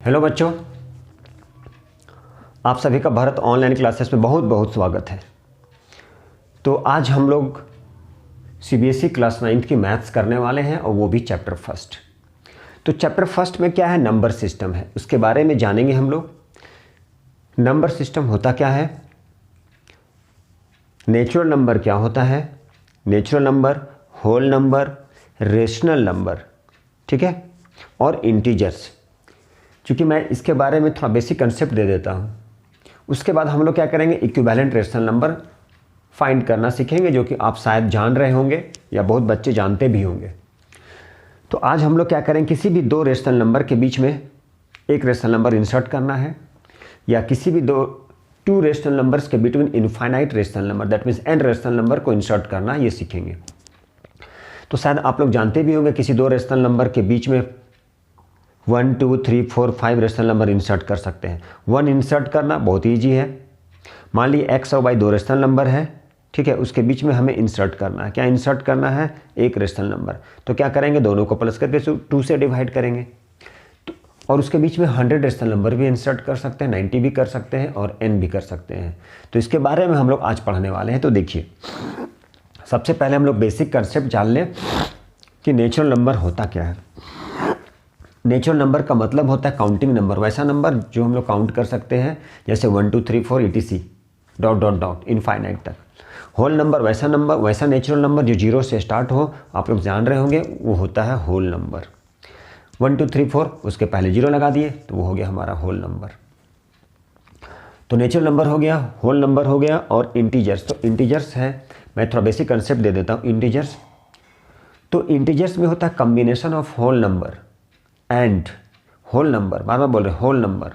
Hello बच्चों, आप सभी का भारत ऑनलाइन क्लासेस में बहुत बहुत स्वागत है। तो आज हम लोग सीबीएसई क्लास 9 की मैथ्स करने वाले हैं और वो भी चैप्टर फर्स्ट। तो चैप्टर फर्स्ट में क्या है, नंबर सिस्टम है, उसके बारे में जानेंगे हम लोग। नंबर सिस्टम होता क्या है, नेचुरल नंबर क्या होता है, natural number, whole number, rational number, ठीक है, और इंटीजर्स। क्योंकि मैं इसके बारे में थोड़ा बेसिक कंसेप्ट दे देता हूँ। उसके बाद हम लोग क्या करेंगे, इक्विवेलेंट रेशनल नंबर फाइंड करना सीखेंगे, जो कि आप शायद जान रहे होंगे या बहुत बच्चे जानते भी होंगे। तो आज हम लोग क्या करेंगे, किसी भी दो रेशनल नंबर के बीच में एक रेशनल नंबर इंसर्ट करना है, या किसी भी टू रेशनल नंबर्स के between infinite rational number, that means N rational number को इंसर्ट करना, ये सीखेंगे। तो शायद आप लोग जानते भी होंगे किसी दो रेशनल नंबर के बीच में 1 2 3 4 5 रेशनल नंबर इंसर्ट कर सकते हैं। 1 इंसर्ट करना बहुत ईजी है। मान ली x और y दो रेशनल नंबर है, ठीक है, उसके बीच में हमें इंसर्ट करना है। क्या इंसर्ट करना है, एक रेशनल नंबर। तो क्या करेंगे, दोनों को प्लस करके 2 से डिवाइड करेंगे। और उसके बीच में 100 रेशनल नंबर भी इंसर्ट कर सकते हैं, 90 भी कर सकते हैं और n भी कर सकते हैं। तो इसके बारे में हम लोग आज पढ़ने वाले हैं। तो देखिए, सबसे पहले हम लोग बेसिक कंसेप्ट जान लें कि नेचुरल नंबर होता क्या है। नेचुरल नंबर का मतलब होता है काउंटिंग नंबर, वैसा नंबर जो हम लोग काउंट कर सकते हैं, जैसे 1 2 3 4 etc dot dot dot infinite तक। होल नंबर वैसा नंबर, वैसा नेचुरल नंबर जो जीरो से स्टार्ट हो, आप लोग जान रहे होंगे, वो होता है होल नंबर। 1 2 3 4 उसके पहले जीरो लगा दिए तो वो हो गया हमारा होल नंबर। तो नेचुरल नंबर हो गया, होल नंबर हो गया, और इंटीजर्स। तो इंटीजर्स है, मैं थोड़ा बेसिक कंसेप्ट दे देता हूँ। इंटीजर्स, तो इंटीजर्स में होता है combination of whole number and whole number, बार बार बोल रहे होल नंबर,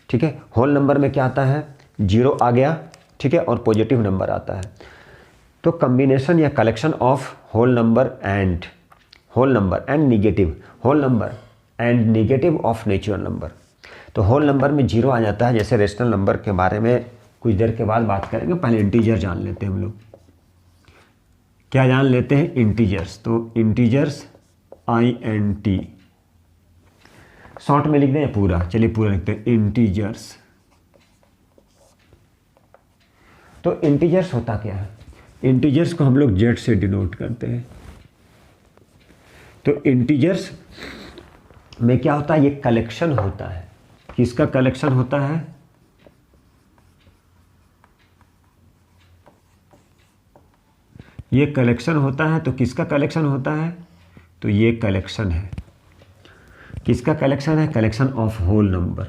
ठीक है। होल नंबर में क्या आता है, जीरो आ गया, ठीक है, और पॉजिटिव नंबर आता है। तो कम्बिनेशन या collection of whole number and negative, whole number and negative of natural number. तो होल नंबर में जीरो आ जाता है, जैसे रेशनल नंबर के बारे में कुछ देर के बाद बात करेंगे। पहले इंटीजर जान लेते हैं हम लोग। क्या जान लेते हैं, इंटीजर्स। तो इंटीजर्स INT शॉर्ट में लिख दें पूरा, चलिए पूरा लिखते हैं, इंटीजर्स। तो इंटीजर्स होता क्या है, इंटीजर्स को हम लोग जेड से डिनोट करते हैं। तो इंटीजर्स में क्या होता है, ये कलेक्शन होता है। किसका कलेक्शन होता है, ये कलेक्शन होता है। तो किसका कलेक्शन होता है, तो ये कलेक्शन है। किसका कलेक्शन है, कलेक्शन ऑफ होल नंबर।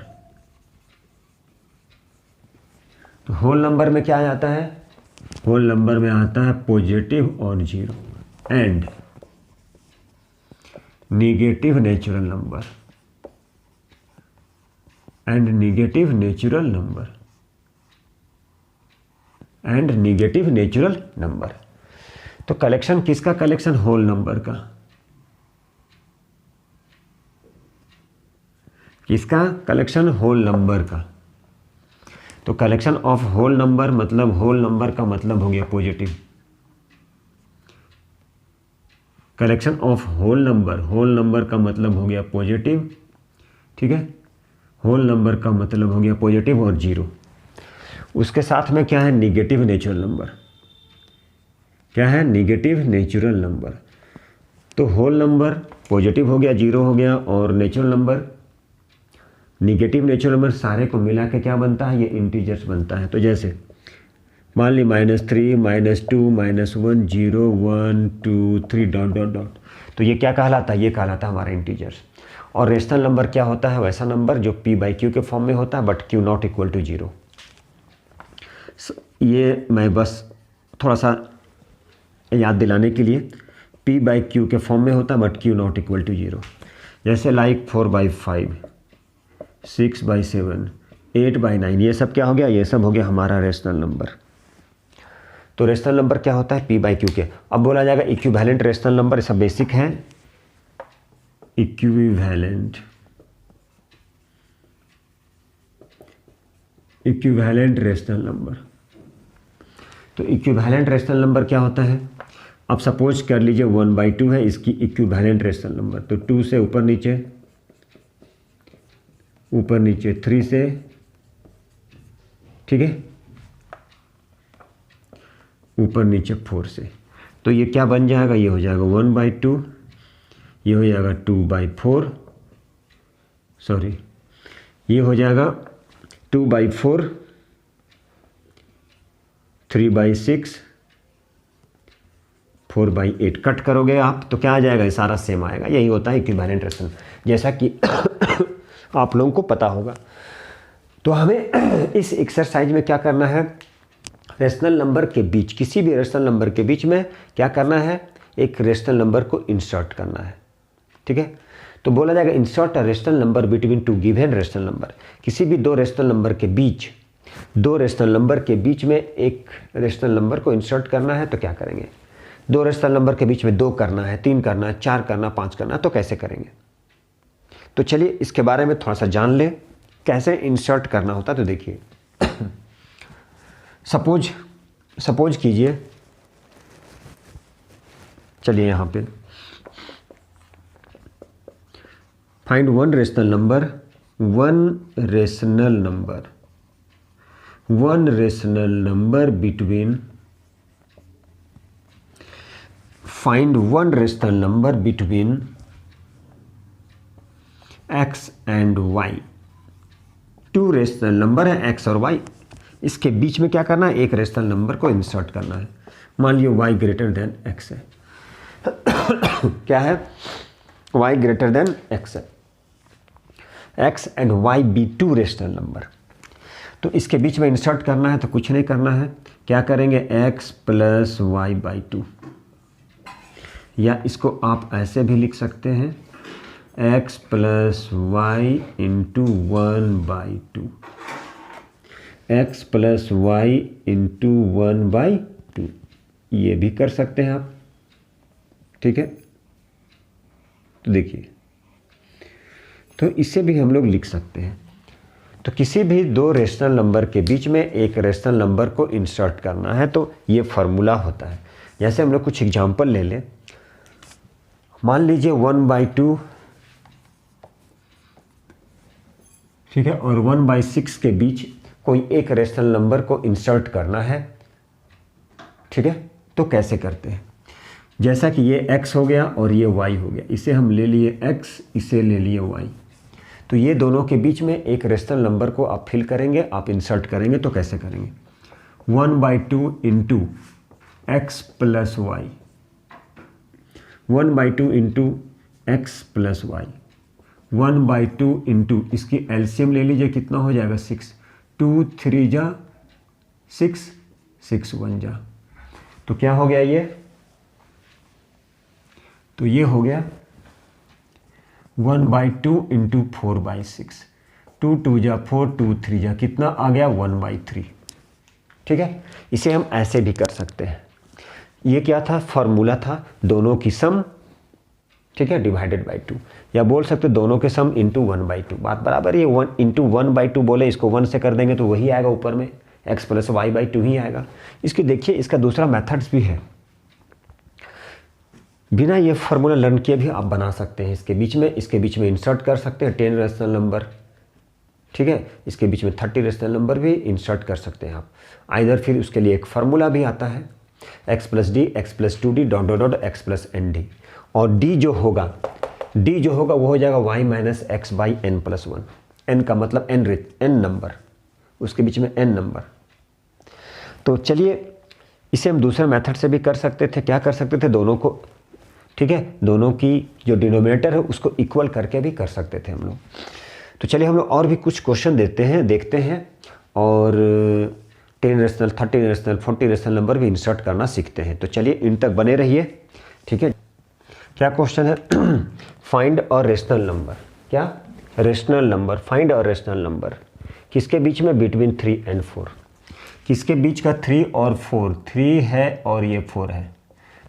तो होल नंबर में क्या आ जाता है, होल नंबर में आता है पॉजिटिव और zero and negative natural number and negative natural number and negative natural number. तो कलेक्शन किसका, कलेक्शन होल नंबर का। किसका कलेक्शन, होल नंबर का। तो कलेक्शन ऑफ होल नंबर मतलब होल नंबर का मतलब हो गया positive. Collection of whole number का मतलब हो गया पॉजिटिव, ठीक है। होल नंबर का मतलब हो गया पॉजिटिव और जीरो। उसके साथ में क्या है, निगेटिव नेचुरल नंबर। क्या है, निगेटिव नेचुरल नंबर। तो होल नंबर पॉजिटिव हो गया, जीरो हो गया, और natural number, negative natural number, सारे को मिला के क्या बनता है, ये इंटीजर्स बनता है। तो जैसे मान ली -3 -2 -1 0 1 2 3 डॉट डॉट डॉट। तो ये क्या कहलाता है, ये कहलाता है हमारा इंटीजर्स। और रेशनल नंबर क्या होता है, वैसा नंबर जो P/Q के फॉर्म में होता है, but Q not equal to 0। ये मैं बस थोड़ा सा याद दिलाने के लिए, P/Q के फॉर्म में होता है, but Q not equal to 0। जैसे लाइक 4/5 6/7 8/9, ये सब क्या हो गया, ये सब हो गया हमारा रेशनल नंबर। तो रेशनल नंबर क्या होता है, P/Q के। अब बोला जाएगा इक्विवेलेंट रेशनल नंबर, सब बेसिक है। Equivalent rational number. तो इक्विवेलेंट रेशनल नंबर क्या होता है, अब सपोज कर लीजिए 1/2 है इसकी इक्विवेलेंट रेशनल नंबर। तो 2 से ऊपर नीचे ऊपर नीचे 3 से, ठीक है, ऊपर नीचे 4 से। तो ये क्या बन जाएगा, ये हो जाएगा 1/2, ये हो जाएगा 2/4, सॉरी ये हो जाएगा 2/4, 3/6, 4/8। कट करोगे आप तो क्या आ जाएगा, ये सारा सेम आएगा। यही होता है इक्विवेलेंट रेशनल, जैसा कि आप लोगों को पता होगा। तो हमें इस एक्सरसाइज में क्या करना है, रेशनल नंबर के बीच, किसी भी रेशनल नंबर के बीच में क्या करना है, एक रेशनल नंबर को इंसर्ट करना है, ठीक है। तो बोला जाएगा insert a rational number between two given rational number. किसी भी दो रेशनल नंबर के बीच, दो रेशनल नंबर के बीच में एक रेशनल नंबर को इंसर्ट करना है तो क्या करेंगे, दो रेशनल नंबर के बीच में 2 करना है, 3 करना है, 4 करना, 5 करना, तो कैसे करेंगे। तो चलिए इसके बारे में थोड़ा सा जान लें कैसे इंसर्ट करना होता। तो देखिए सपोज कीजिए, चलिए यहाँ पे find one rational number between, find one rational number between x and y। 2 rational number है x और y, इसके बीच में क्या करना है, एक रेशनल नंबर को इंसर्ट करना है। मान लियो y ग्रेटर देन x है क्या है, y ग्रेटर देन x है, x and y be 2 rational number. तो इसके बीच में इंसर्ट करना है तो कुछ नहीं करना है, क्या करेंगे, x प्लस y/2, या इसको आप ऐसे भी लिख सकते हैं x plus y into 1/2, x plus y into 1/2, ये भी कर सकते हैं आप, ठीक है। तो देखिए, तो इसे भी हम लोग लिख सकते हैं। तो किसी भी दो रेशनल नंबर के बीच में एक रेशनल नंबर को इंसर्ट करना है तो ये फार्मूला होता है। जैसे हम लोग कुछ एग्जांपल ले लें, मान लीजिए 1/2, ठीक है, और 1/6 के बीच कोई एक रेशनल नंबर को इंसर्ट करना है, ठीक है। तो कैसे करते हैं, जैसा कि ये x हो गया और ये y हो गया, इसे हम ले लिए x, इसे ले लिए y। तो ये दोनों के बीच में एक रेशनल नंबर को आप फिल करेंगे, आप इंसर्ट करेंगे। तो कैसे करेंगे, 1/2 into x plus y, 1/2 into x plus y, 1/2 into इसकी एलसीएम ले लीजिए, कितना हो जाएगा 6, 2 3 जा 6, 6 1 जा, तो क्या हो गया ये, तो ये हो गया 1/2 इंटू 4/6, 2 2 जा 4, 2 3 जा, कितना आ गया 1/3। ठीक है, इसे हम ऐसे भी कर सकते हैं। ये क्या था, फॉर्मूला था दोनों की सम, ठीक है, डिवाइडेड बाई 2, या बोल सकते दोनों के सम इंटू 1/2, बात बराबर। ये 1 इंटू 1/2 बोले, इसको 1 से कर देंगे तो वही आएगा ऊपर में, x प्लस y/2 ही आएगा। इसकी देखिए, इसका दूसरा मेथड्स भी है, बिना ये फार्मूला लर्न किए भी आप बना सकते हैं। इसके बीच में इंसर्ट कर सकते हैं 10 रेशनल नंबर, ठीक है, इसके बीच में 30 रेशनल नंबर भी इंसर्ट कर सकते हैं आप। आइदर फिर उसके लिए एक फार्मूला भी आता है, x plus D, x plus 2d dot dot dot x plus nd, और d जो होगा वो हो जाएगा y minus x by n plus 1। n का मतलब n नंबर, उसके बीच में n नंबर। तो चलिए, इसे हम दूसरे मेथड से भी कर सकते थे। क्या कर सकते थे, दोनों को, ठीक है, दोनों की जो डिनोमिनेटर है उसको इक्वल करके भी कर सकते थे हम लोग। तो चलिए हम लोग और भी कुछ क्वेश्चन देखते हैं और 10 रेशनल, 30 रेशनल, 40 रेशनल नंबर भी इंसर्ट करना सीखते हैं। तो चलिए इन तक बने रहिए, ठीक है। क्या क्वेश्चन है, फाइंड और रेशनल नंबर, क्या रेशनल नंबर, फाइंड और रेशनल नंबर किसके बीच में, बिटवीन 3 एंड 4, किसके बीच का 3 और 4, 3 है और ये 4 है,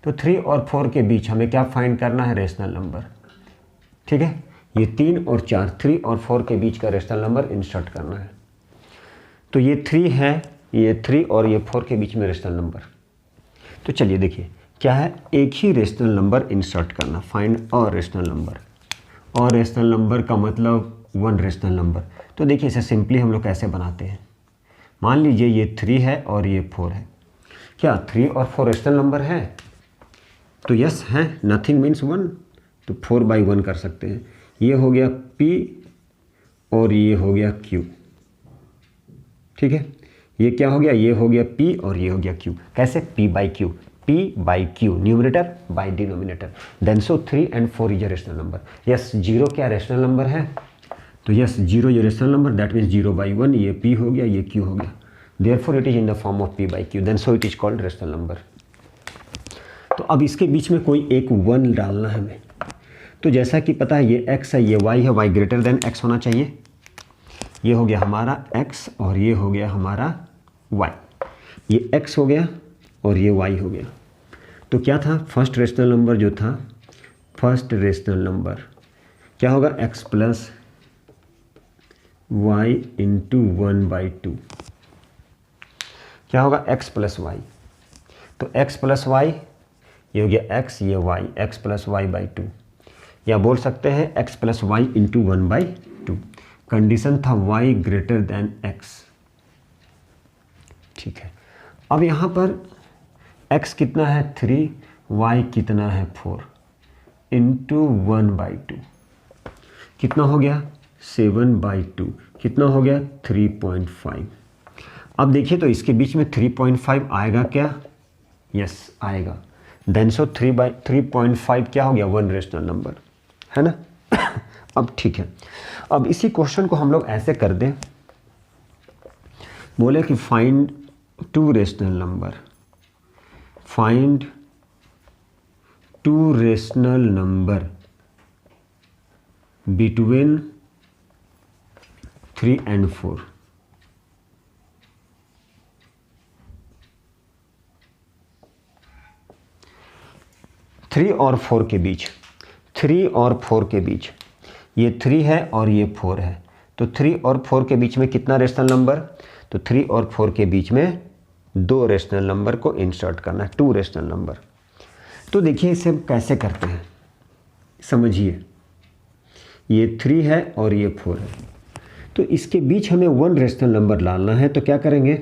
तो 3 और 4 के बीच हमें क्या फाइंड करना है, रेशनल नंबर, ठीक है। ये 3 और 4, 3 और 4 के बीच का रेशनल नंबर इंसर्ट करना है। तो ये 3 है, ये 3 और ये 4 के बीच में रेशनल नंबर। तो चलिए देखिए क्या है, एक ही रेशनल नंबर इंसर्ट करना, फाइंड और रेशनल नंबर। और रेशनल नंबर का मतलब वन रेशनल नंबर। तो देखिए इसे सिंपली हम लोग कैसे बनाते हैं। मान लीजिए ये 3 है और ये 4 है। क्या 3 और 4 रेशनल नंबर है? तो यस है, नथिंग मीन्स 1, तो 4/1 कर सकते हैं। ये हो गया P और ये हो गया Q। ठीक है, ये क्या हो गया? ये हो गया P और ये हो गया Q। कैसे? P/Q, P/Q, numerator by denominator. Then so 3 and 4 is a rational number. Yes, 0 क्या रेशनल नंबर है? तो यस, 0 ये रेशनल नंबर, दैट मीन्स 0/1, ये P हो गया, ये Q हो गया। Therefore it is in the form of P/Q, then so it is called rational number. तो अब इसके बीच में कोई एक 1 डालना है हमें। तो जैसा कि पता है ये x है, ये y है, y ग्रेटर देन x होना चाहिए। ये हो गया हमारा x और ये हो गया हमारा y। ये x हो गया और ये y हो गया। तो क्या था? फर्स्ट रेशनल नंबर जो था, फर्स्ट रेशनल नंबर क्या होगा? x plus y into 1/2। क्या होगा? x plus y. तो x प्लस वाई, ये हो गया x, ये y, x प्लस y/2, या बोल सकते हैं x plus y into 1/2। Condition था y ग्रेटर देन x। ठीक है, अब यहाँ पर x कितना है? 3, y कितना है? 4 इंटू 1/2 कितना हो गया? 7/2। कितना हो गया? 3.5। अब देखिए तो इसके बीच में 3.5 आएगा क्या? यस आएगा। देन सो 3/3.5 क्या हो गया? 1 रेशनल नंबर, है ना। अब ठीक है, अब इसी क्वेश्चन को हम लोग ऐसे कर दें, बोले कि find 2 rational number, find 2 rational number between 3 and 4। Three और 4 के बीच, 3 और 4 के बीच, ये 3 है और ये 4 है, तो 3 और 4 के बीच में कितना रेशनल नंबर? तो 3 और 4 के बीच में 2 रेशनल नंबर को इंसर्ट करना है, 2 रेशनल नंबर। तो देखिए इसे हम कैसे करते हैं, समझिए। ये 3 है और ये 4 है, तो इसके बीच हमें 1 रेशनल नंबर डालना है। तो क्या करेंगे?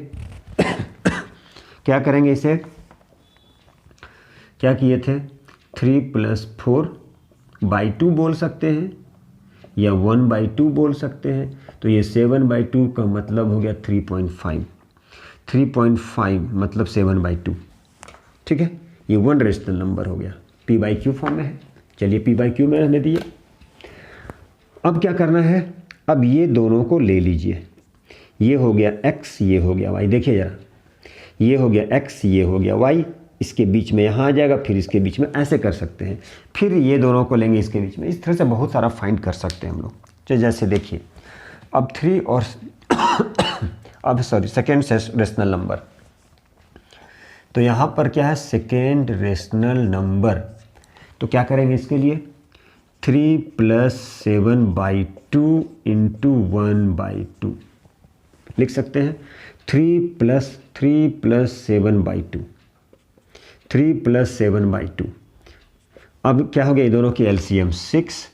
क्या करेंगे इसे? क्या किए थे? 3 + 4/2 बोल सकते हैं या 1/2 बोल सकते हैं। तो ये 7/2 का मतलब हो गया 3.5, 3.5 मतलब 7/2। ठीक है, ये 1 रेशनल नंबर हो गया, P/Q फॉर्म में है। चलिए P/Q में रहने दिए। अब क्या करना है? अब ये दोनों को ले लीजिए, ये हो गया x, ये हो गया y। देखिए ज़रा, ये हो गया x, ये हो गया y, इसके बीच में यहाँ आ जाएगा, फिर इसके बीच में ऐसे कर सकते हैं, फिर ये दोनों को लेंगे इसके बीच में। इस तरह से बहुत सारा फाइंड कर सकते हैं हम लोग। तो जैसे देखिए, अब 3 और अब सॉरी सेकेंड रेशनल नंबर, तो यहाँ पर क्या है? Second rational number. तो क्या करेंगे इसके लिए? 3 + 7/2 इंटू 1/2 लिख सकते हैं। 3 + 7/2, 3 + 7/2। अब क्या हो गया? ये दोनों की एलसीएम 6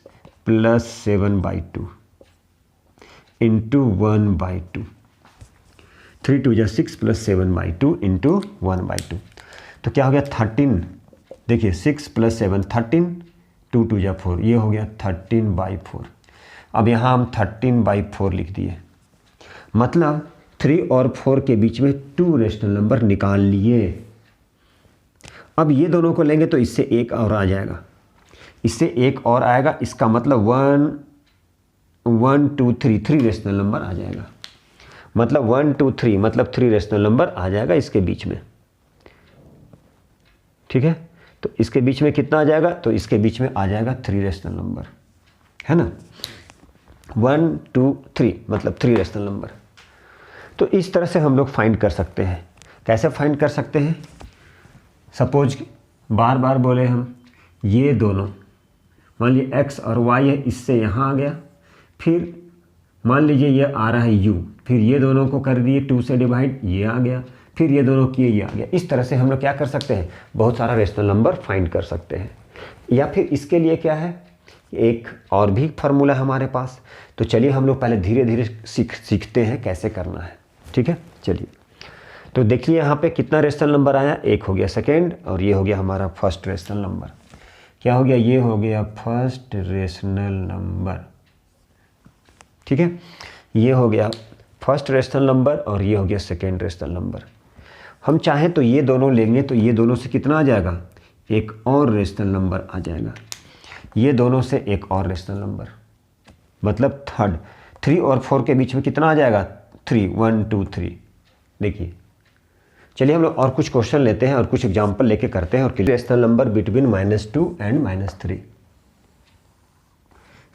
+ 7/2 इंटू 1/2। 3 2 6 + 7/2 इंटू 1/2। तो क्या हो गया? 13। देखिए 6 + 7 13, 2 2 4, ये हो गया 13/4। अब यहाँ हम 13/4 लिख दिए, मतलब 3 और 4 के बीच में 2 रेशनल नंबर निकाल लिए। अब ये दोनों को लेंगे तो इससे एक और आ जाएगा, इससे एक और आएगा, इसका मतलब 1 2 3 3 रेशनल नंबर आ जाएगा। मतलब 1 2 3 मतलब 3 रेशनल नंबर आ जाएगा इसके बीच में। ठीक है, तो इसके बीच में कितना आ जाएगा? तो इसके बीच में आ जाएगा 3 रेशनल नंबर, है ना। 1 2 3 मतलब 3 रेशनल नंबर। तो इस तरह से हम लोग फाइंड कर सकते हैं। कैसे फाइंड कर सकते हैं? सपोज बार बार बोले हम, ये दोनों मान लीजिए x और y है, इससे यहाँ आ गया, फिर मान लीजिए ये आ रहा है u, फिर ये दोनों को कर दिए 2 से डिवाइड, ये आ गया, फिर ये दोनों किए, ये आ गया। इस तरह से हम लोग क्या कर सकते हैं? बहुत सारा रेशनल नंबर फाइंड कर सकते हैं। या फिर इसके लिए क्या है एक और भी फार्मूला है हमारे पास। तो चलिए हम लोग पहले धीरे धीरे सीखते हैं कैसे करना है। ठीक है, चलिए। तो देखिए यहाँ पे कितना रेशनल नंबर आया, एक हो गया सेकेंड और ये हो गया हमारा फर्स्ट रेशनल नंबर। क्या हो गया, ये हो गया फर्स्ट रेशनल नंबर। ठीक है, ये हो गया फर्स्ट रेशनल नंबर और ये हो गया सेकेंड रेशनल नंबर। हम चाहें तो ये दोनों लेंगे तो ये दोनों से कितना आ जाएगा, एक और रेशनल नंबर आ जाएगा। ये दोनों से एक और रेशनल नंबर, मतलब थर्ड। 3 और 4 के बीच में कितना आ जाएगा, 3, 1 2 3। देखिए, चलिए हम लोग और कुछ क्वेश्चन लेते हैं और कुछ एग्जाम्पल लेके करते हैं। और rational number between -2 and -3।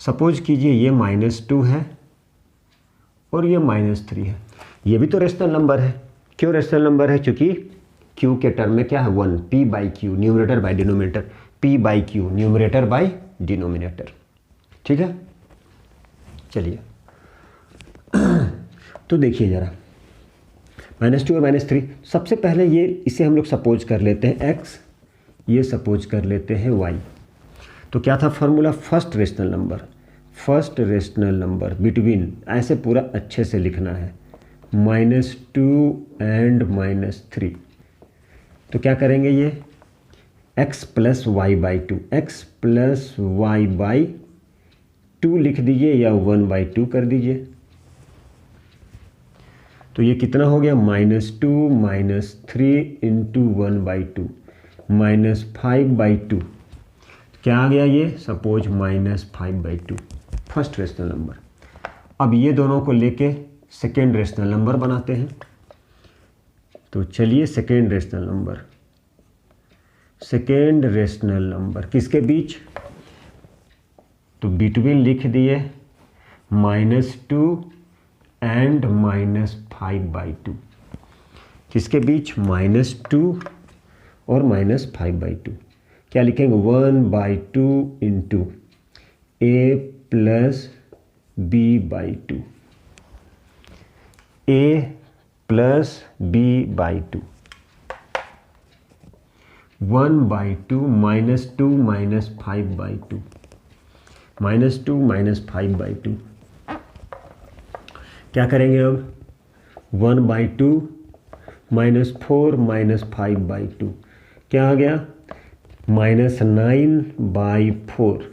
Suppose कीजिए ये -2 है और ये -3 है। ये भी तो रेशनल नंबर है। क्यों रेशनल नंबर है, क्योंकि q के टर्म में क्या है 1, p/q, numerator by denominator, p/q, numerator by denominator. ठीक है, चलिए। तो देखिए ज़रा, -2 और -3। सबसे पहले ये इसे हम लोग सपोज कर लेते हैं x, ये सपोज कर लेते हैं y। तो क्या था formula, first rational number, first rational number between, ऐसे पूरा अच्छे से लिखना है, -2 एंड -3। तो क्या करेंगे, ये x + y/2, x + y/2 लिख दीजिए या 1/2 कर दीजिए। तो ये कितना हो गया, -2 - 3 × 1/2 -5/2। क्या आ गया ये, सपोज -5/2, फर्स्ट रेशनल नंबर। अब ये दोनों को लेके सेकेंड रेशनल नंबर बनाते हैं। तो चलिए second rational number, second rational number किसके बीच, तो बिटवीन लिख दिए -2 एंड -5/2। किसके बीच, -2 और -5/2। क्या लिखेंगे, 1/2 × a + b/2, a + b/2, 1/2 -2 - 5/2, -2 - 5/2। क्या करेंगे अब, 1/2 -4 - 5/2, क्या आ गया, -9/4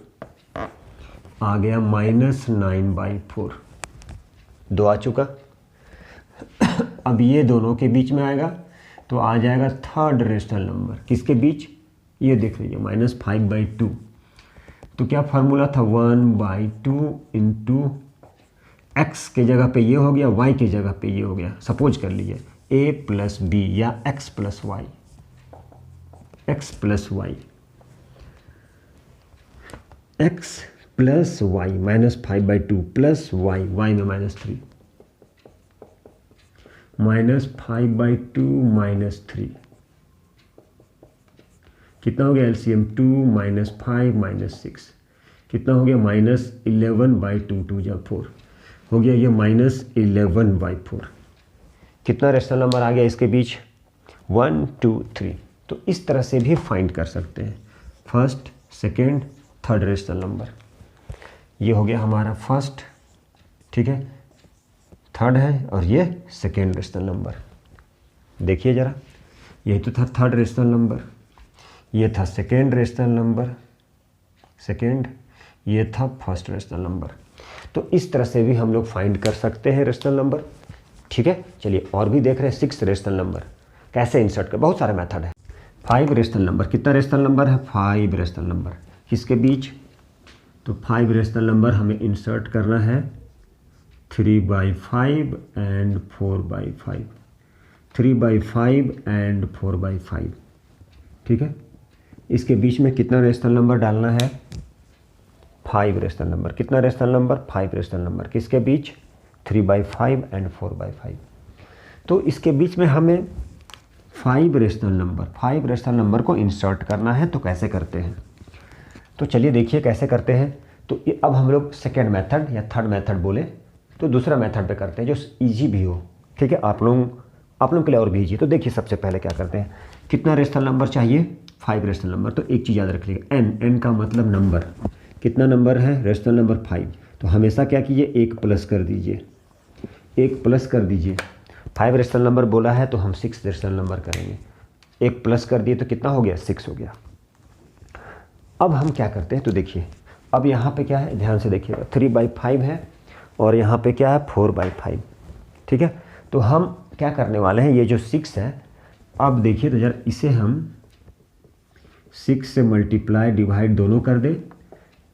आ गया, -9/4, 2 आ चुका। अब ये दोनों के बीच में आएगा तो आ जाएगा थर्ड रेशनल नंबर, किसके बीच, ये देख लीजिए -5/2। तो क्या फार्मूला था, 1/2 × x के जगह पे ये हो गया, y के जगह पे ये हो गया। सपोज कर लीजिए a + b या x + y, x + y, x + y, -5/2 + y, y में -3, -5/2 -3, कितना हो गया एलसीएम, 2 - 5 - 6, कितना हो गया, -11/2, 2 × 4 हो गया, ये -11/4। कितना रेशनल नंबर आ गया इसके बीच, 1 2 3। तो इस तरह से भी फाइंड कर सकते हैं, first second third rational number. ये हो गया हमारा फर्स्ट, ठीक है, थर्ड है और ये सेकेंड रेशनल नंबर। देखिए ज़रा, यही तो था थर्ड रेशनल नंबर, ये था सेकेंड रेशनल नंबर, सेकेंड, ये था फर्स्ट रेशनल नंबर। तो इस तरह से भी हम लोग फाइंड कर सकते हैं रेशनल नंबर। ठीक है, चलिए और भी देख रहे हैं 6 रेशनल नंबर कैसे इंसर्ट कर, बहुत सारे मेथड है। 5 रेशनल नंबर, कितना रेशनल नंबर है, 5 रेशनल नंबर, किसके बीच, तो 5 रेशनल नंबर हमें इंसर्ट करना है 3/5 एंड 4/5, 3/5 एंड 4/5। ठीक है, इसके बीच में कितना रेशनल नंबर डालना है, 5 रेशनल नंबर, कितना रेशनल नंबर, 5 रेशनल नंबर, किसके बीच, 3/5 एंड 4/5। तो इसके बीच में हमें 5 रेशनल नंबर को इंसर्ट करना है। तो कैसे करते हैं, तो चलिए देखिए कैसे करते हैं। तो अब हम लोग सेकेंड मेथड या थर्ड मेथड बोले तो दूसरा मेथड पे करते हैं जो इजी भी हो। ठीक है, आप लोग के लिए और भी इजी। तो देखिए सबसे पहले क्या करते हैं, कितना रेशनल नंबर चाहिए, 5 रेशनल नंबर। तो एक चीज़ याद रख लीजिए, n का मतलब नंबर, कितना नंबर है, रेशनल नंबर 5, तो हमेशा क्या कीजिए, 1 प्लस कर दीजिए, 1 प्लस कर दीजिए। 5 रेशनल नंबर बोला है तो हम 6 रेशनल नंबर करेंगे, 1 प्लस कर दिए तो कितना हो गया, 6 हो गया। अब हम क्या करते हैं, तो देखिए अब यहाँ पे क्या है, ध्यान से देखिएगा, 3/5 है और यहाँ पे क्या है, 4/5, ठीक है। तो हम क्या करने वाले हैं, ये जो 6 है, अब देखिए तो जरा इसे हम 6 से मल्टीप्लाई डिवाइड दोनों कर दें।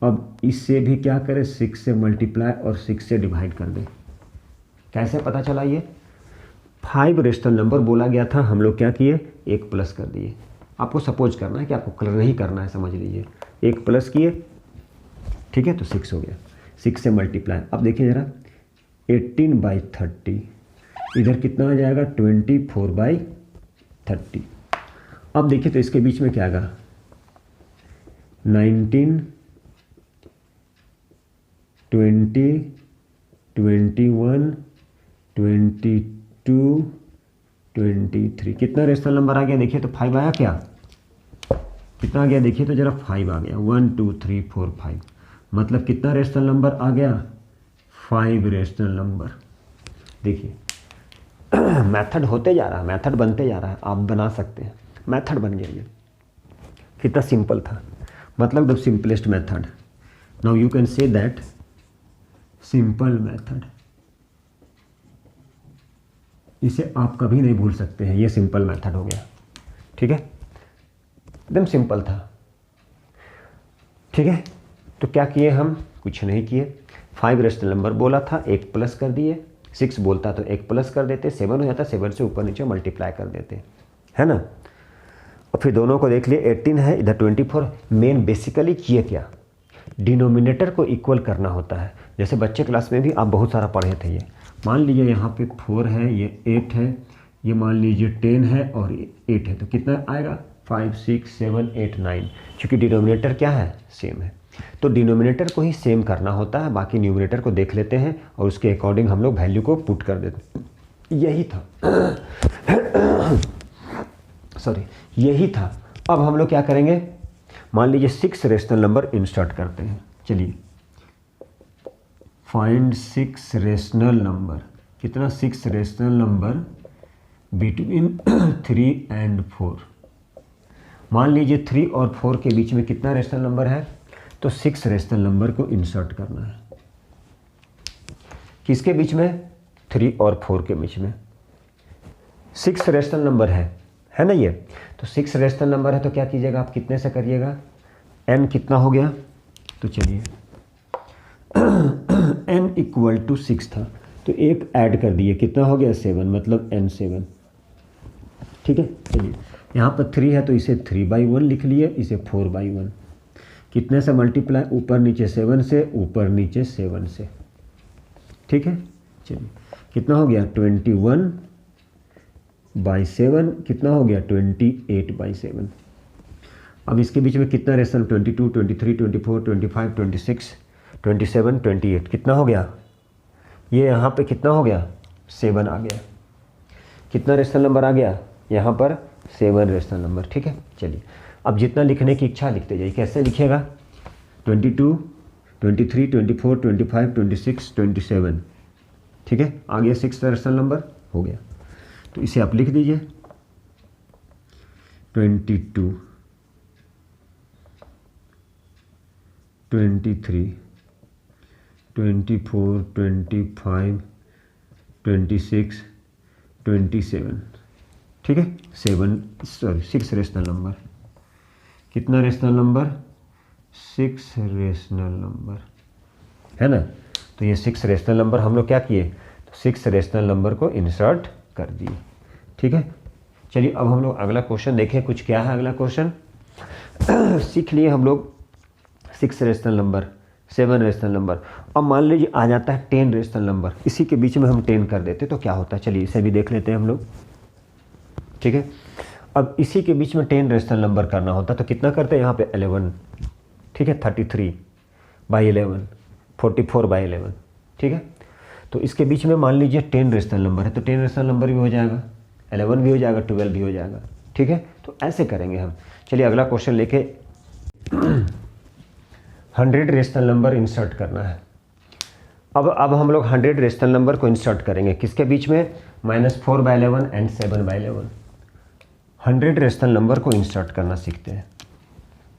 अब इससे भी क्या करें, 6 से मल्टीप्लाई और 6 से डिवाइड कर दें। कैसे पता चला, ये 5 रेशनल नंबर बोला गया था, हम लोग क्या किए, 1 प्लस कर दिए। आपको सपोज करना है कि आपको कलर नहीं करना है, समझ लीजिए, 1 प्लस किए, ठीक है, तो 6 हो गया, 6 से मल्टीप्लाई। अब देखिए ज़रा 18/30, इधर कितना आ जाएगा, 24/30। अब देखिए तो इसके बीच में क्या आएगा, 19, 20, 21, 22, 23, कितना रेशनल नंबर आ गया, देखिए तो 5 आया क्या, कितना आ गया, देखिए तो जरा 5 आ गया, 1 2 3 4 5, मतलब कितना रेशनल नंबर आ गया, 5 रेशनल नंबर। देखिए मेथड होते जा रहा है, मेथड बनते जा रहा है, आप बना सकते हैं, मेथड बन गया, ये कितना सिंपल था, मतलब the simplest method. Now you can say that simple method, इसे आप कभी नहीं भूल सकते हैं, ये सिंपल मेथड हो गया, ठीक है, एकदम सिंपल था, ठीक है। तो क्या किए हम, कुछ नहीं किए, 5 रेशनल नंबर बोला था, 1 प्लस कर दिए, 6 बोलता तो 1 प्लस कर देते, 7 हो जाता, 7 से ऊपर नीचे मल्टीप्लाई कर देते, है ना। और फिर दोनों को देख लिए, 18 है, इधर 24। मेन बेसिकली किए क्या, डिनोमिनेटर को इक्वल करना होता है। जैसे बच्चे क्लास में भी आप बहुत सारा पढ़े थे, ये मान लीजिए यहाँ पे 4 है, ये 8 है, ये मान लीजिए 10 है और ये 8 है, तो कितना आएगा, 5 6 7 8 9, क्योंकि डिनोमिनेटर क्या है, सेम है। तो डिनोमिनेटर को ही सेम करना होता है, बाकी न्यूमरेटर को देख लेते हैं और उसके अकॉर्डिंग हम लोग वैल्यू को पुट कर देते हैं, यही था सॉरी, यही था। अब हम लोग क्या करेंगे, मान लीजिए 6 रेशनल नंबर इंसर्ट करते हैं, चलिए फाइंड 6 रेशनल नंबर, कितना, 6 रेशनल नंबर बिटवीन 3 and 4। मान लीजिए 3 और 4 के बीच में कितना रेशनल नंबर है, तो 6 रेशनल नंबर को इंसर्ट करना है, किसके बीच में, 3 और 4 के बीच में 6 रेशनल नंबर है ना ये। तो 6 रेशनल नंबर है तो क्या कीजिएगा आप, कितने से करिएगा, n कितना हो गया, तो चलिए n = 6 था, तो एक ऐड कर दिए, कितना हो गया, 7, मतलब n7, ठीक है। चलिए यहाँ पर 3 है तो इसे 3/1 लिख लिए, इसे 4/1, कितने से मल्टीप्लाई, ऊपर नीचे 7 से, ऊपर नीचे 7 से, ठीक है। चलिए कितना हो गया, 21/7, कितना हो गया, 28/7। अब इसके बीच में कितना रेशनल, 22 23 24 25 26 27 28, कितना हो गया, ये यहाँ पे कितना हो गया, 7 आ गया, कितना रेशनल नंबर आ गया, यहाँ पर 7 रेशनल नंबर, ठीक है। चलिए अब जितना लिखने की इच्छा लिखते जाइए, कैसे लिखिएगा, 22 23 24 25 26 27, ठीक है, आ गया 6 रेशनल नंबर हो गया। तो इसे आप लिख दीजिए, 22 23 24 25 26 27, ठीक है, 6 रेशनल नंबर, कितना रेशनल नंबर, 6 रेशनल नंबर, है ना। तो ये 6 रेशनल नंबर हम लोग क्या किए, तो 6 रेशनल नंबर को इंसर्ट कर दिए, ठीक है। चलिए अब हम लोग अगला क्वेश्चन देखें, कुछ क्या है अगला क्वेश्चन सीख लिए हम लोग, 6 रेशनल नंबर, 7 रेशनल नंबर। अब मान लीजिए आ जाता है 10 रेशनल नंबर, इसी के बीच में हम 10 कर देते तो क्या होता है, चलिए इसे भी देख लेते हैं हम लोग, ठीक है। अब इसी के बीच में 10 रेशनल नंबर करना होता तो कितना करते हैं, यहाँ पे 11, ठीक है, 33/11 44/11, ठीक है। तो इसके बीच में मान लीजिए 10 रेशनल नंबर है, तो 10 रेशनल नंबर भी हो जाएगा, 11 भी हो जाएगा, 12 भी हो जाएगा, ठीक है। तो ऐसे करेंगे हम। चलिए अगला क्वेश्चन लेके 100 रेशनल नंबर इंसर्ट करना है। अब हम लोग 100 रेशनल नंबर को इंसर्ट करेंगे किसके बीच में, -4/11 एंड 7/11। 100 रेशनल नंबर को इंसर्ट करना सीखते हैं।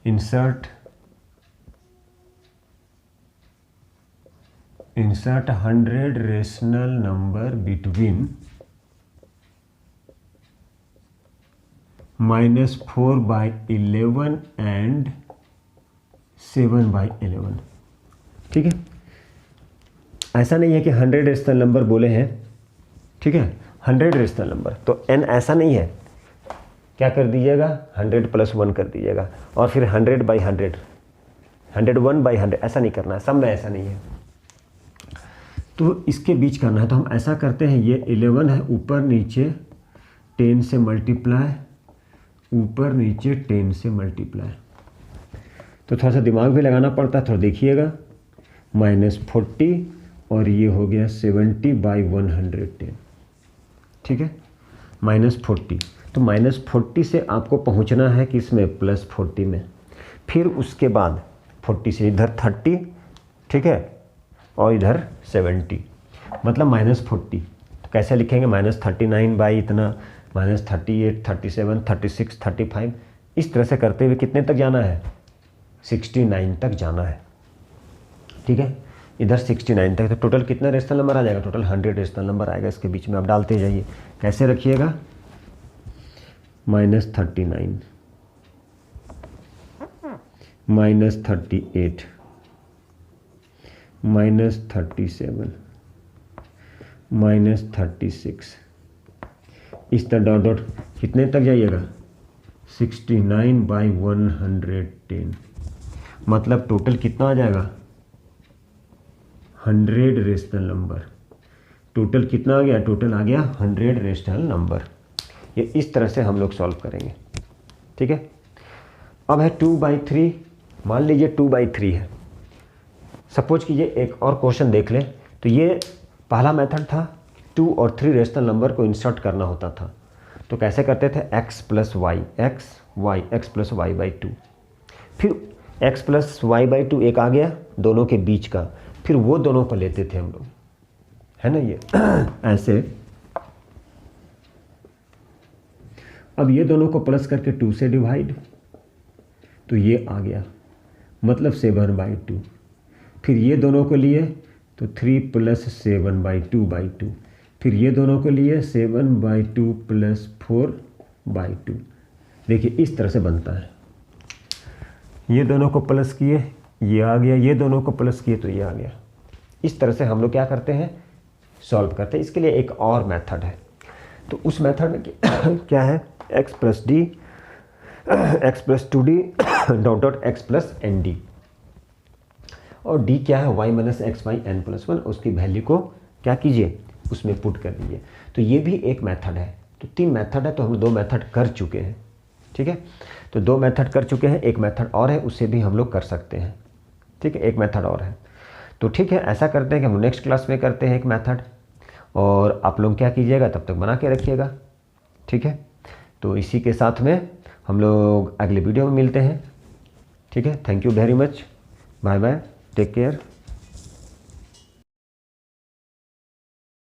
Insert 100 rational number between -4/11 and 7/11। ठीक है, ऐसा नहीं है कि 100 रेशनल नंबर बोले हैं, ठीक है, 100 रेशनल नंबर तो n ऐसा नहीं है, क्या कर दीजिएगा 100 + 1 कर दीजिएगा और फिर 100/100, 101/100 ऐसा नहीं करना है, सब में ऐसा नहीं है। तो इसके बीच करना है, तो हम ऐसा करते हैं, ये 11 है, ऊपर नीचे 10 से मल्टीप्लाई, ऊपर नीचे 10 से मल्टीप्लाई। तो थोड़ा सा दिमाग भी लगाना पड़ता है, थोड़ा देखिएगा, -40 और ये हो गया 70/110। ठीक है, -40, तो -40 से आपको पहुंचना है किसमें, +40 में। फिर उसके बाद 40 से इधर 30, ठीक है, और इधर 70, मतलब -40। तो कैसे लिखेंगे, -39 बाई इतना, -38, 37, 36, 35, इस तरह से करते हुए कितने तक जाना है, 69 तक जाना है। ठीक है, इधर 69 तक, तो टोटल कितना रेशनल नंबर आ जाएगा, टोटल 100 रेशनल नंबर आएगा। इसके बीच में आप डालते जाइए, कैसे रखिएगा, -39, -38, -37, -36, इस तरह डॉट डॉट कितने तक जाइएगा, 69/110, मतलब टोटल कितना आ जाएगा, 100 रेशनल नंबर। टोटल कितना आ गया, टोटल आ गया 100 रेशनल नंबर। ये इस तरह से हम लोग सॉल्व करेंगे। ठीक है, अब है 2/3, मान लीजिए 2/3 है। सपोज कीजिए एक और क्वेश्चन देख लें, तो ये पहला मेथड था, 2 और 3 रेशनल नंबर को इंसर्ट करना होता था। तो कैसे करते थे, x + y, x + y/2, फिर x + y/2 एक आ गया दोनों के बीच का, फिर वो दोनों को लेते थे हम लोग, है ना, ये ऐसे। अब ये दोनों को प्लस करके 2 से डिवाइड, तो ये आ गया, मतलब 7/2। फिर ये दोनों को लिए तो 3 + 7/2/2, फिर ये दोनों को लिए 7/2 + 4/2। देखिए इस तरह से बनता है, ये दोनों को प्लस किए, ये आ गया, ये दोनों को प्लस किए तो ये आ गया। इस तरह से हम लोग क्या करते हैं, सॉल्व करते हैं। इसके लिए एक और मेथड है, तो उस मेथड में क्या है, x + d, x + 2d dot dot x + nd, और d क्या है, y - x/n+1, उसकी वैल्यू को क्या कीजिए, उसमें पुट कर दीजिए। तो ये भी एक मेथड है। तो 3 मेथड है, तो हम 2 मेथड कर चुके हैं। ठीक है, तो 2 मेथड कर चुके हैं, एक मेथड और है, उससे भी हम लोग कर सकते हैं। ठीक है, एक मेथड और है। तो ठीक है, ऐसा करते हैं कि हम नेक्स्ट क्लास में करते हैं एक मेथड, और आप लोग क्या कीजिएगा, तब तक बना के रखिएगा। ठीक है, तो इसी के साथ में हम लोग अगले वीडियो में मिलते हैं। ठीक है, thank you very much, bye bye, take care.